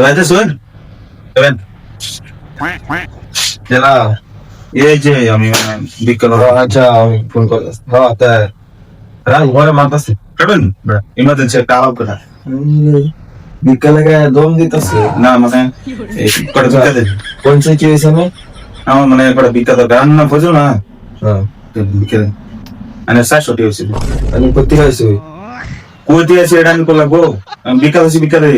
রাইতে শুন দেবেন জেলা এই যে আমি বিকেল আচ্ছা আমি ফোন করে হ্যাঁ তাই রাত ঘরে মারতাছি করবেন ইমার্জেন্সি একটা আলাপ কথা বিকালে গায়ে দম দিতেছে না মানে এই কটা বিকা দেন কোন সে কি হয়েছে আমি আমার মানে কটা বিকা দরকার আর না বুঝো না হ্যাঁ বিকা দেন মানে 400 টাকা হয়েছিল আমি কোথায় আইছি কোথায় আছে এটা আমি করলাম বিকা হয়েছে বিকা দে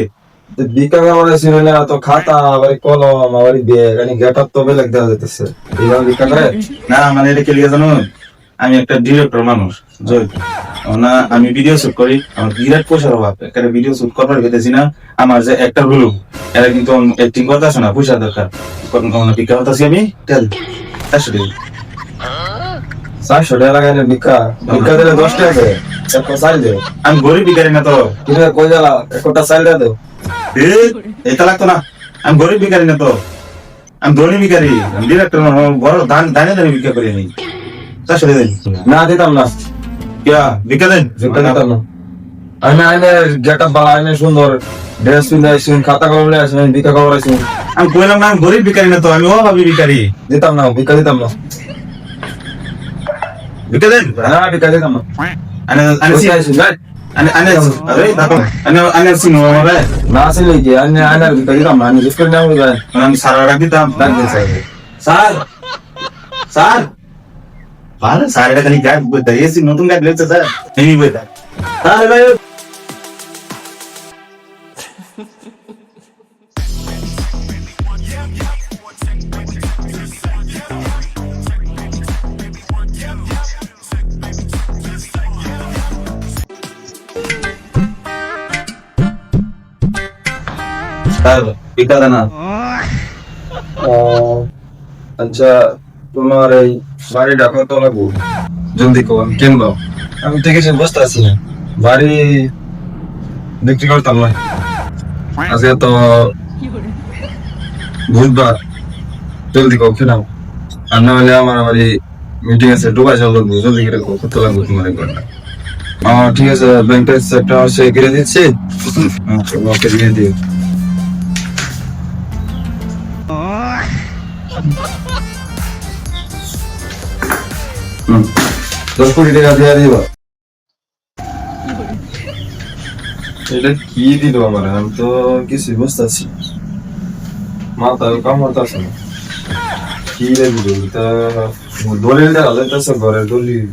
বিকা আমার ছিল না তো খাতা আবার কলম আবার ব্যাগ আমি গেটআপ তো বেলেগ দেওয়া যেতেছে এইভাবে বিকা করে না মানে এটা কে লিখে জানো আমি একটা ডিরেক্টর মানুষ জয় না আমি ভিডিও শুট করি আমার বিরাট পয়সার অভাব একটা ভিডিও শুট করবার পেতেছি না আমার যে একটা হলো এরা কিন্তু অ্যাক্টিং করতে আসে না পয়সা দরকার কোনো বিকা হতাছি আমি তেল 400 টাকা লাগাই বিকা বিকা দিলে 10 টাকা দেয় একটা চাল দে আমি গরিব বিকারি না তো কিরে কই গেলা একটা চাল দে এটা লাগতো না আমি গরিব বিকারি না তো আমি ধনী বিকারি আমি ডিরেক্টর বড় দানে দানে বিক্রি করি আমি 400 দেন না দিতাম না কিয়া বিকা দেন বিকা দিতাম না আমি আইনে গেটআপ বালা আইনে সুন্দর ড্রেস পিন্ধে আইছি খাতা কলম নিয়ে আইছি বিকা করার আইছি আমি কইলাম না আমি গরিব বিকারি না তো আমি অভাবী বিকারি দিতাম না বিকা দিতাম না বিকা দেন না বিকা দিতাম না আনে আনে আইছি আইছি আনে আরে দেখো আনে সিনো হবে না আসলে কি আইনে আইনার বিকা দিতাম না আমি জিজ্ঞেস করে নেবো যায় আমি সারা রাখ দিতাম ডাক দিন স্যার স্যার আরে স্যার এটা খালি গায়ে বইতে এসি নতুন গায়ে লেগেছে স্যার এই বইতে স্যার ভাই স্যার পিকা দেনা আচ্ছা তোমার এই বাড়িটা কত লাগবো জলদি কো আমি কিনবো আমি তো কিছু বুঝতে পারছি না বাড়ি বিক্রি করতাম না আজকে তো বুধবার জলদি কো কিনাও আর না হলে আমার বাড়ি মিটিং আছে ডুবাই যাওয়া লাগবো জলদি করে কত লাগবো তোমার একবার ঠিক আছে ব্যাংকের একটা হচ্ছে কিনে দিচ্ছি ওকে দিয়ে দিও দশ কোটি টাকা দিয়ে দিবা এটা কি দিল আমার আমি তো কিছু বুঝতেছি মাথা কাম করতেছে না কি রে দিল এটা দলিল দেওয়া লাগতেছে ঘরের দলিল